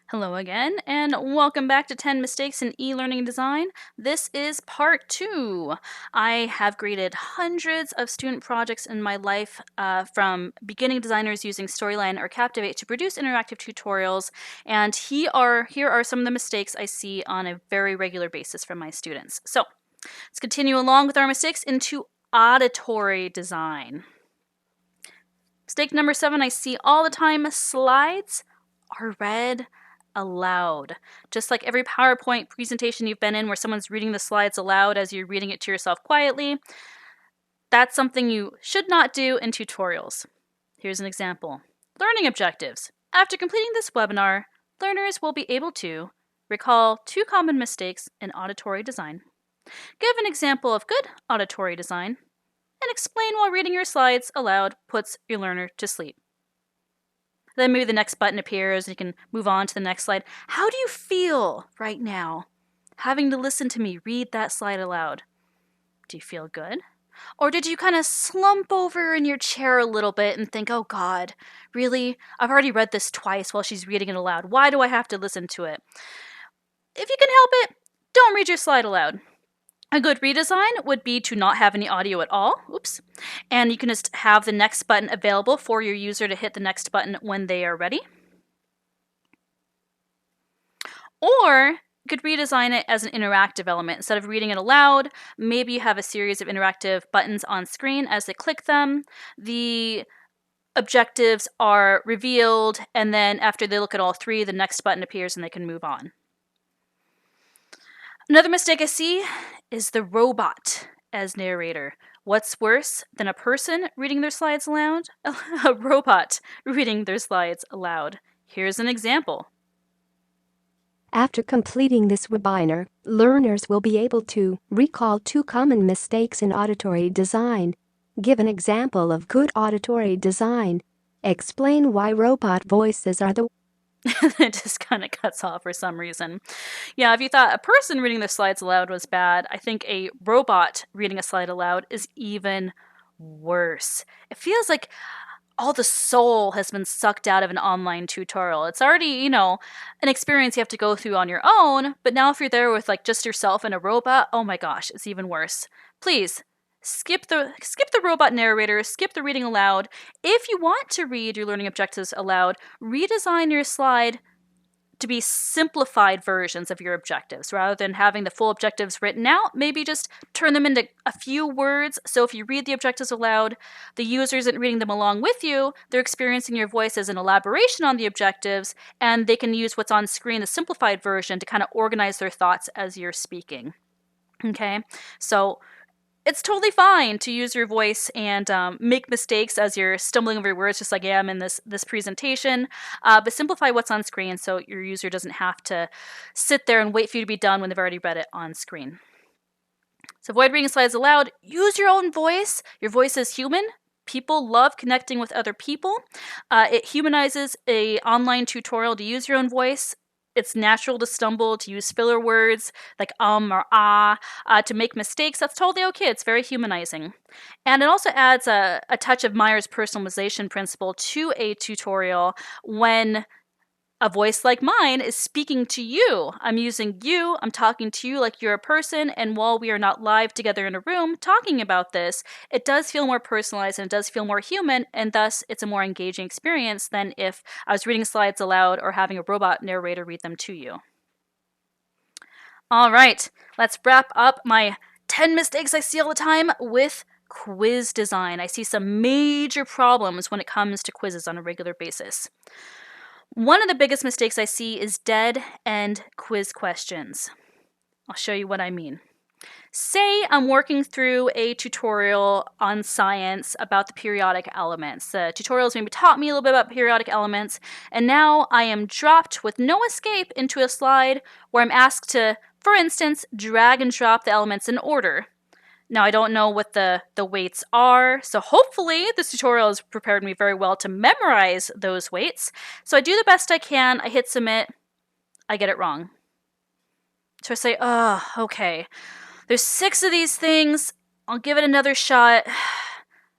Hello again, and welcome back to 10 Mistakes in E-Learning Design. This is part 2. I have graded hundreds of student projects in my life, from beginning designers using Storyline or Captivate to produce interactive tutorials, and here are some of the mistakes I see on a very regular basis from my students. So, let's continue along with our mistakes into auditory design. Mistake number 7 I see all the time: slides are read aloud. Just like every PowerPoint presentation you've been in where someone's reading the slides aloud as you're reading it to yourself quietly, that's something you should not do in tutorials. Here's an example. Learning objectives. After completing this webinar, learners will be able to recall 2 common mistakes in auditory design, give an example of good auditory design, and explain why reading your slides aloud puts your learner to sleep. Then maybe the next button appears and you can move on to the next slide. How do you feel right now having to listen to me read that slide aloud? Do you feel good? Or did you kind of slump over in your chair a little bit and think, oh God, really? I've already read this twice while she's reading it aloud. Why do I have to listen to it? If you can help it, don't read your slide aloud. A good redesign would be to not have any audio at all. Oops. And you can just have the next button available for your user to hit the next button when they are ready. Or you could redesign it as an interactive element. Instead of reading it aloud, maybe you have a series of interactive buttons on screen. As they click them, the objectives are revealed, and then after they look at all 3, the next button appears and they can move on. Another mistake I see is the robot as narrator. What's worse than a person reading their slides aloud? A robot reading their slides aloud. Here's an example. After completing this webinar, learners will be able to recall 2 common mistakes in auditory design, give an example of good auditory design, explain why robot voices are the It just kind of cuts off for some reason. Yeah, if you thought a person reading their slides aloud was bad, I think a robot reading a slide aloud is even worse. It feels like all the soul has been sucked out of an online tutorial. It's already, an experience you have to go through on your own, but now if you're there with just yourself and a robot, oh my gosh, it's even worse. Please, skip the robot narrator, skip the reading aloud. If you want to read your learning objectives aloud, redesign your slide to be simplified versions of your objectives. Rather than having the full objectives written out, maybe just turn them into a few words. So if you read the objectives aloud, the user isn't reading them along with you, they're experiencing your voice as an elaboration on the objectives, and they can use what's on screen, the simplified version, to kind of organize their thoughts as you're speaking. Okay, so it's totally fine to use your voice and make mistakes as you're stumbling over your words, just like I am in this presentation, but simplify what's on screen so your user doesn't have to sit there and wait for you to be done when they've already read it on screen. So avoid reading slides aloud. Use your own voice. Your voice is human. People love connecting with other people. It humanizes an online tutorial to use your own voice. It's natural to stumble, to use filler words like or ah, to make mistakes. That's totally okay. It's very humanizing. And it also adds a touch of Meyer's personalization principle to a tutorial when a voice like mine is speaking to you. I'm using you, I'm talking to you like you're a person, and while we are not live together in a room talking about this, it does feel more personalized and it does feel more human, and thus it's a more engaging experience than if I was reading slides aloud or having a robot narrator read them to you. All right, let's wrap up my 10 mistakes I see all the time with quiz design. I see some major problems when it comes to quizzes on a regular basis. One of the biggest mistakes I see is dead end quiz questions. I'll show you what I mean. Say I'm working through a tutorial on science about the periodic elements. The tutorial's maybe taught me a little bit about periodic elements, and now I am dropped with no escape into a slide where I'm asked to, for instance, drag and drop the elements in order. Now, I don't know what the weights are, so hopefully this tutorial has prepared me very well to memorize those weights. So I do the best I can, I hit submit, I get it wrong. So I say, oh, okay, there's 6 of these things, I'll give it another shot.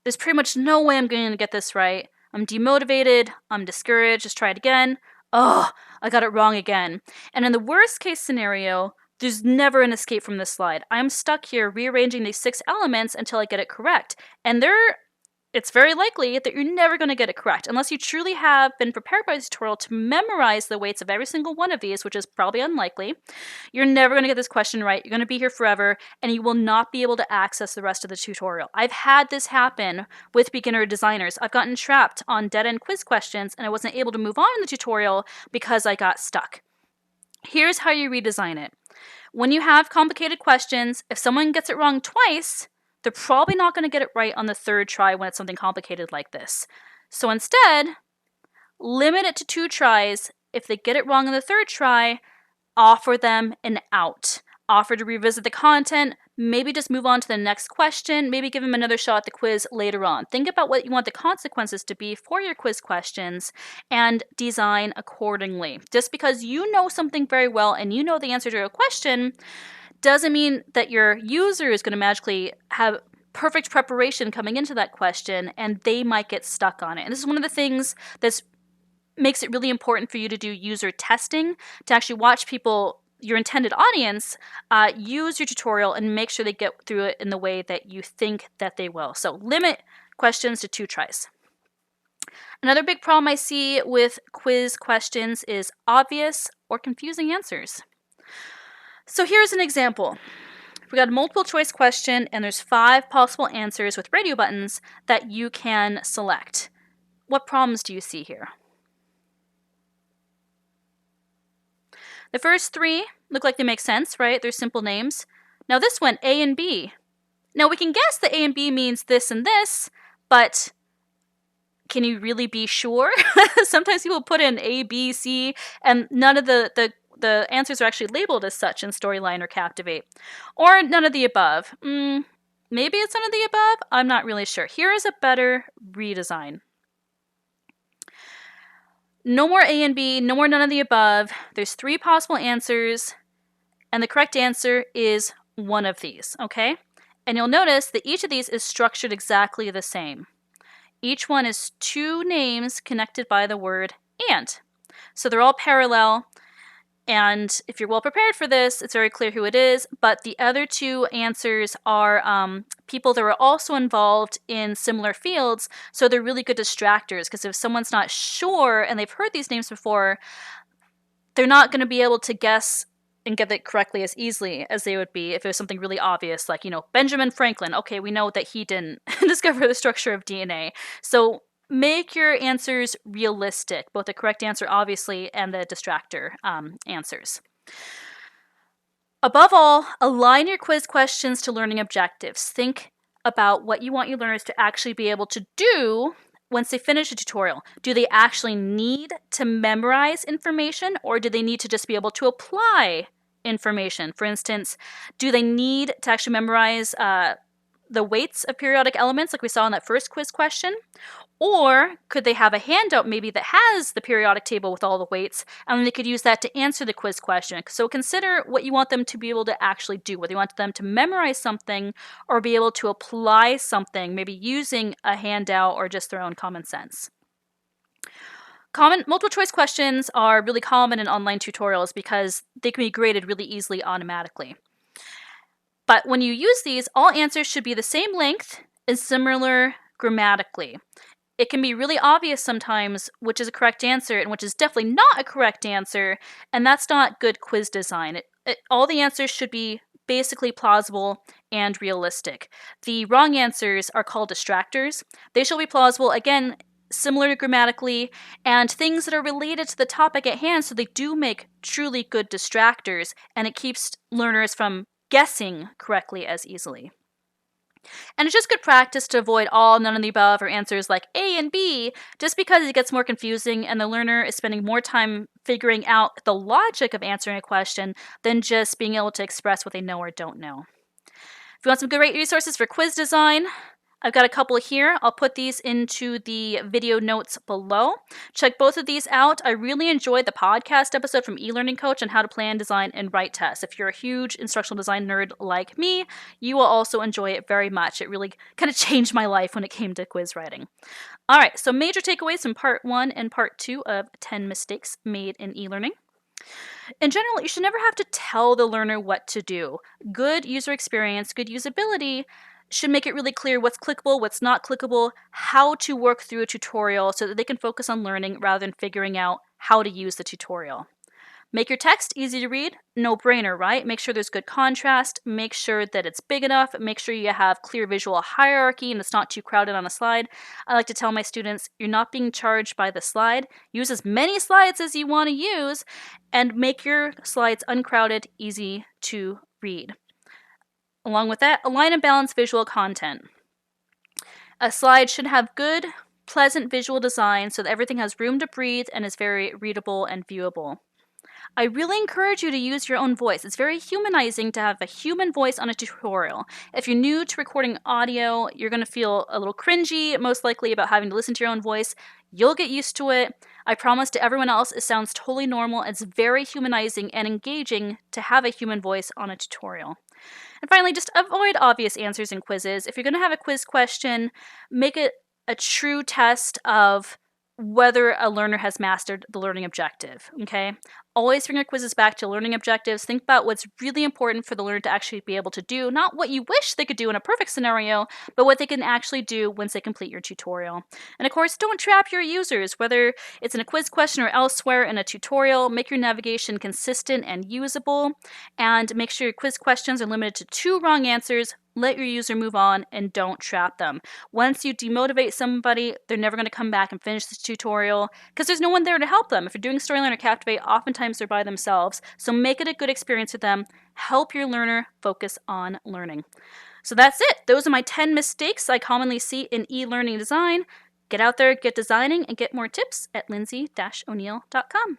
There's pretty much no way I'm going to get this right. I'm demotivated, I'm discouraged, just try it again. Oh, I got it wrong again. And in the worst case scenario, there's never an escape from this slide. I'm stuck here rearranging these 6 elements until I get it correct. And it's very likely that you're never going to get it correct unless you truly have been prepared by this tutorial to memorize the weights of every single one of these, which is probably unlikely. You're never going to get this question right. You're going to be here forever, and you will not be able to access the rest of the tutorial. I've had this happen with beginner designers. I've gotten trapped on dead-end quiz questions, and I wasn't able to move on in the tutorial because I got stuck. Here's how you redesign it. When you have complicated questions, if someone gets it wrong twice, they're probably not going to get it right on the 3rd try when it's something complicated like this. So instead, limit it to 2 tries. If they get it wrong on the 3rd try, offer them an out. Offer to revisit the content, maybe just move on to the next question, maybe give them another shot at the quiz later on. Think about what you want the consequences to be for your quiz questions and design accordingly. Just because you know something very well and you know the answer to a question doesn't mean that your user is going to magically have perfect preparation coming into that question, and they might get stuck on it. And this is one of the things that makes it really important for you to do user testing, to actually watch people, your intended audience, use your tutorial and make sure they get through it in the way that you think that they will. So limit questions to 2 tries. Another big problem I see with quiz questions is obvious or confusing answers. So here's an example. We got a multiple choice question and there's 5 possible answers with radio buttons that you can select. What problems do you see here? The first 3 look like they make sense, right? They're simple names. Now this one, A and B. Now we can guess that A and B means this and this, but can you really be sure? Sometimes people put in A, B, C, and none of the answers are actually labeled as such in Storyline or Captivate. Or none of the above. Maybe it's none of the above? I'm not really sure. Here is a better redesign. No more A and B, no more none of the above. There's 3 possible answers, and the correct answer is one of these, okay? And you'll notice that each of these is structured exactly the same. Each one is 2 names connected by the word and. So they're all parallel, and if you're well prepared for this, it's very clear who it is, but the other 2 answers are people that were also involved in similar fields, so they're really good distractors, because if someone's not sure and they've heard these names before, they're not going to be able to guess and get it correctly as easily as they would be if it was something really obvious, like, Benjamin Franklin. Okay, we know that he didn't discover the structure of DNA. So make your answers realistic, both the correct answer, obviously, and the distractor answers. Above all, align your quiz questions to learning objectives. Think about what you want your learners to actually be able to do once they finish a tutorial. Do they actually need to memorize information, or do they need to just be able to apply information? For instance, do they need to actually memorize the weights of periodic elements like we saw in that first quiz question? Or could they have a handout maybe that has the periodic table with all the weights, and then they could use that to answer the quiz question? So consider what you want them to be able to actually do, whether you want them to memorize something or be able to apply something, maybe using a handout or just their own common sense. Multiple choice questions are really common in online tutorials because they can be graded really easily automatically. But when you use these, all answers should be the same length and similar grammatically. It can be really obvious sometimes which is a correct answer and which is definitely not a correct answer, and that's not good quiz design. All the answers should be basically plausible and realistic. The wrong answers are called distractors. They shall be plausible, again, similar grammatically, and things that are related to the topic at hand, so they do make truly good distractors, and it keeps learners from guessing correctly as easily. And it's just good practice to avoid all, none of the above, or answers like A and B, just because it gets more confusing and the learner is spending more time figuring out the logic of answering a question than just being able to express what they know or don't know. If you want some great resources for quiz design, I've got a couple here. I'll put these into the video notes below. Check both of these out. I really enjoyed the podcast episode from Elearning Coach on how to plan, design, and write tests. If you're a huge instructional design nerd like me, you will also enjoy it very much. It really kind of changed my life when it came to quiz writing. All right, so major takeaways from part 1 and part 2 of 10 mistakes made in e-learning. In general, you should never have to tell the learner what to do. Good user experience, good usability should make it really clear what's clickable, what's not clickable, how to work through a tutorial so that they can focus on learning rather than figuring out how to use the tutorial. Make your text easy to read, no brainer, right? Make sure there's good contrast, make sure that it's big enough, make sure you have clear visual hierarchy and it's not too crowded on a slide. I like to tell my students, you're not being charged by the slide. Use as many slides as you want to use and make your slides uncrowded, easy to read. Along with that, align and balance visual content. A slide should have good, pleasant visual design so that everything has room to breathe and is very readable and viewable. I really encourage you to use your own voice. It's very humanizing to have a human voice on a tutorial. If you're new to recording audio, you're going to feel a little cringy, most likely, about having to listen to your own voice. You'll get used to it. I promise to everyone else it sounds totally normal. It's very humanizing and engaging to have a human voice on a tutorial. And finally, just avoid obvious answers in quizzes. If you're going to have a quiz question, make it a true test of whether a learner has mastered the learning objective, okay? Always bring your quizzes back to learning objectives. Think about what's really important for the learner to actually be able to do, not what you wish they could do in a perfect scenario, but what they can actually do once they complete your tutorial. And of course, don't trap your users, whether it's in a quiz question or elsewhere in a tutorial. Make your navigation consistent and usable, and make sure your quiz questions are limited to 2 wrong answers. Let your user move on and don't trap them. Once you demotivate somebody, they're never going to come back and finish the tutorial because there's no one there to help them. If you're doing Storyline or Captivate, oftentimes they're by themselves. So make it a good experience for them. Help your learner focus on learning. So that's it. Those are my 10 mistakes I commonly see in e-learning design. Get out there, get designing, and get more tips at lindsay-o'neill.com.